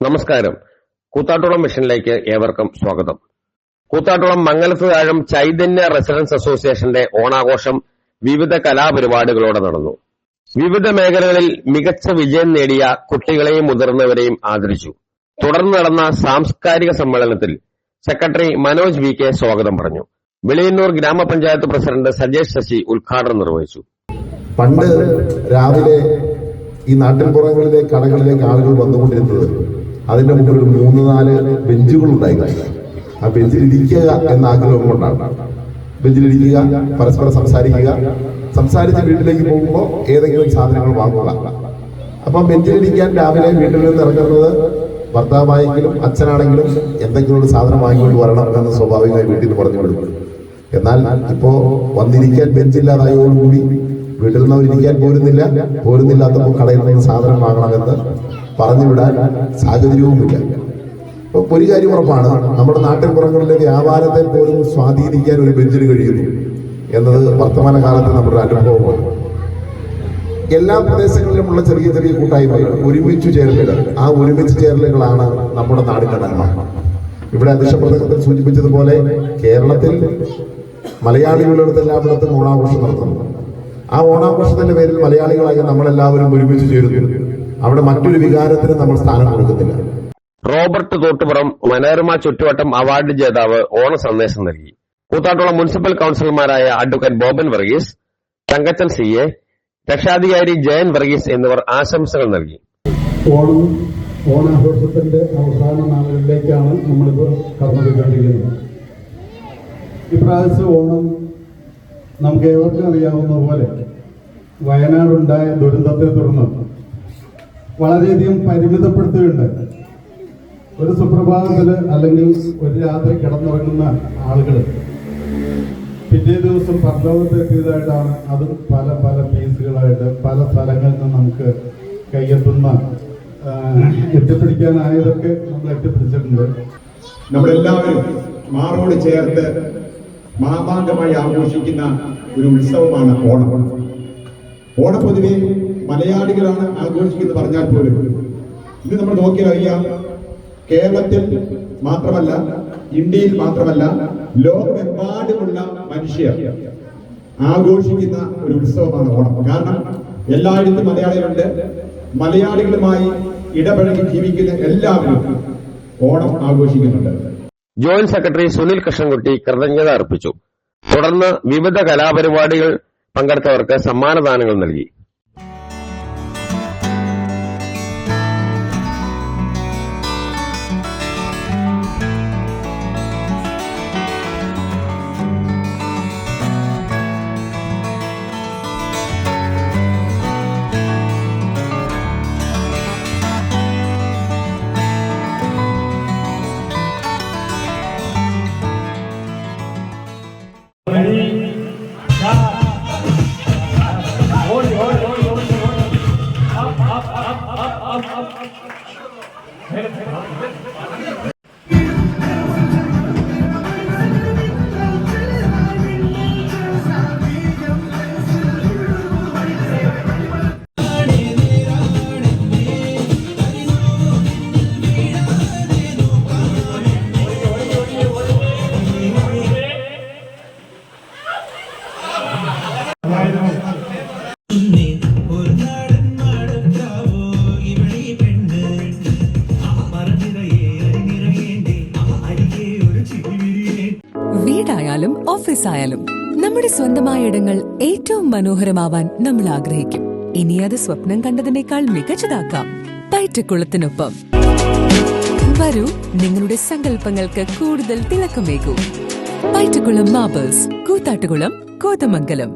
നമസ്കാരം. കൂത്താട്ടുകുളം മിഷനിലേക്ക് ഏവർക്കും സ്വാഗതം. കൂത്താട്ടുകുളം മംഗലത്ത് താഴം ചൈതന്യ റെസിഡൻസ് അസോസിയേഷന്റെ ഓണാഘോഷം വിവിധ കലാപരിപാടികളോടെ നടന്നു. വിവിധ മേഖലകളിൽ മികച്ച വിജയം നേടിയ കുട്ടികളെയും മുതിർന്നവരെയും ആദരിച്ചു. തുടർന്ന് നടന്ന സാംസ്കാരിക സമ്മേളനത്തിൽ സെക്രട്ടറി മനോജ് വി കെ സ്വാഗതം പറഞ്ഞു. വെളിയന്നൂർ ഗ്രാമപഞ്ചായത്ത് പ്രസിഡന്റ് സജേഷ് ശശി ഉദ്ഘാടനം നിർവഹിച്ചു. പണ്ട് രാവിലെ ഈ നാട്ടിൻപുറങ്ങളിലെ കടകളിലേക്ക് ആളുകൾ വന്നുകൊണ്ടിരുന്നത് അതിന്റെ മുമ്പിൽ ഒരു 3-4 ബെഞ്ചുകൾ ഉണ്ടായിരുന്നു. ആ ബെഞ്ചിലിരിക്കുക എന്ന ആഗ്രഹം കൊണ്ടാണ്. ബെഞ്ചിലിരിക്കുക, പരസ്പരം സംസാരിച്ച് വീട്ടിലേക്ക് പോകുമ്പോൾ ഏതെങ്കിലും സാധനങ്ങൾ വാങ്ങുക. അപ്പം ബെഞ്ചിലിരിക്കാൻ രാവിലെ വീട്ടിൽ നിന്ന് ഇറങ്ങുന്നത് ഭർത്താവായെങ്കിലും അച്ഛനാണെങ്കിലും എന്തെങ്കിലും ഒരു സാധനം വാങ്ങിക്കൊണ്ട് വരണം എന്ന് സ്വാഭാവികമായി വീട്ടിൽ നിന്ന് പറഞ്ഞു കൊടുക്കും. എന്നാൽ ഇപ്പോ വന്നിരിക്കാൻ ബെഞ്ചില്ലാതായതോടുകൂടി വീട്ടിൽ നിന്ന് അവരിയ്ക്കാൻ പോരുന്നില്ലാത്തപ്പോൾ കടയിൽ നിന്ന് സാധനം വാങ്ങണമെന്ന് പറഞ്ഞു വിടാൻ സാഹചര്യവുമില്ല. അപ്പൊ ഒരു കാര്യം ഉറപ്പാണ്, നമ്മുടെ നാട്ടിൻപുറങ്ങളിലെ വ്യാപാരത്തെ പോലും സ്വാധീനിക്കാൻ ഒരു ബെഞ്ചിന് കഴിയുന്നു എന്നത് വർത്തമാനകാലത്ത് നമ്മുടെ അനുഭവമാണ്. എല്ലാ പ്രദേശങ്ങളിലുമുള്ള ചെറിയ ചെറിയ കൂട്ടായ്മകൾ, ഒരുമിച്ച് ചേരലുകൾ, ആ ഒരുമിച്ച് ചേരലുകളാണ് നമ്മുടെ നാടിന്റെ നന്മ. ഇവിടെ അധ്യക്ഷപ്രസംഗത്തിൽ സൂചിപ്പിച്ചതുപോലെ കേരളത്തിൽ മലയാളികളുടെ എല്ലായിടത്തും ഓണാഘോഷം നടത്തുന്നു. ആ ഓണാഘോഷത്തിന്റെ പേരിൽ മലയാളികളായി നമ്മളെല്ലാവരും ഒരുമിച്ച് ചേരുന്നു. അവിടെ മറ്റൊരു വികാരത്തിന് നമ്മൾ സ്ഥാനം കൊടുക്കുന്നില്ല. റോബർട്ട് തോട്ടുപുറം മനോരമ ചുറ്റുവട്ടം അവാർഡ് ജേതാവ് ഓണ സന്ദേശം നൽകി. കൂത്താട്ടുകുളം മുനിസിപ്പൽ കൌൺസിലർമാരായ അഡ്വക്കേറ്റ് ബോബൻ വർഗീസ്, തങ്കച്ചൻ CA, രക്ഷാധികാരി ജയൻ വർഗീസ് എന്നിവർ ആശംസകൾ നൽകി. ഓണാഘോഷത്തിന്റെ അവസാന നാളുകളിലേക്കാണ് നമ്മളിപ്പോൾ കടന്നുപോയിക്കൊണ്ടിരിക്കുന്നത്. ഇപ്രാവശ്യം ഓണം നമുക്ക് ഏവർക്കും അറിയാവുന്ന പോലെ വയനാടുണ്ടായ ദുരന്തത്തെ തുടർന്ന് വളരെയധികം പരിമിതപ്പെടുത്തുകയുണ്ട്. ഒരു സുപ്രഭാതത്തിൽ അല്ലെങ്കിൽ ഒരു രാത്രി കിടന്നുറങ്ങുന്ന ആളുകൾ പിറ്റേ ദിവസം പരലോകത്തെത്തിയതായിട്ടാണ്. അതും പല പല പീസുകളായിട്ട് പല സ്ഥലങ്ങളിൽ നിന്ന് നമുക്ക് എത്തിപ്പിടിക്കാനായതൊക്കെ നമ്മൾ എത്തിപ്പിടിച്ചിട്ടുണ്ട്. നമ്മളെല്ലാവരും മാറോട് ചേർത്ത് മാമാങ്കമായി ആഘോഷിക്കുന്ന ഒരു ഉത്സവമാണ് ഓണം. ഓണം പൊതുവെ മലയാളികളാണ് ആഘോഷിക്കുന്നത് പറഞ്ഞാൽ പോലും ഇത് നമ്മൾ നോക്കിയാൽ അറിയാം, കേരളത്തിൽ മാത്രമല്ല, ഇന്ത്യയിൽ മാത്രമല്ല, ലോകമെമ്പാടുമുള്ള മനുഷ്യർ ആഘോഷിക്കുന്ന ഒരു ഉത്സവമാണ് ഓണം. കാരണം എല്ലായിടത്തും മലയാളികളുണ്ട്. മലയാളികളുമായി ഇടപഴകി ജീവിക്കുന്ന എല്ലാവരും ഓണം ആഘോഷിക്കുന്നുണ്ട്. ജോയിന്റ് സെക്രട്ടറി സുനിൽ കൃഷ്ണൻകുട്ടി കൃതജ്ഞത അർപ്പിച്ചു. തുടർന്ന് വിവിധ കലാപരിപാടികൾ പങ്കെടുത്തവർക്ക് സമ്മാനദാനങ്ങൾ നൽകി. വീടായാലും ഓഫീസായാലും നമ്മുടെ സ്വന്തമായ ഇടങ്ങൾ ഏറ്റവും മനോഹരമാവാൻ നമ്മൾ ആഗ്രഹിക്കും. ഇനി അത് സ്വപ്നം കണ്ടതിനേക്കാൾ മികച്ചതാക്കാം പയറ്റക്കുളത്തിനൊപ്പം. വരൂ, നിങ്ങളുടെ സങ്കല്പങ്ങൾക്ക് കൂടുതൽ തിളക്കമേകൂ. പയറ്റക്കുളം മാർബിൾസ്, കൂത്താട്ടുകുളം, കോതമംഗലം.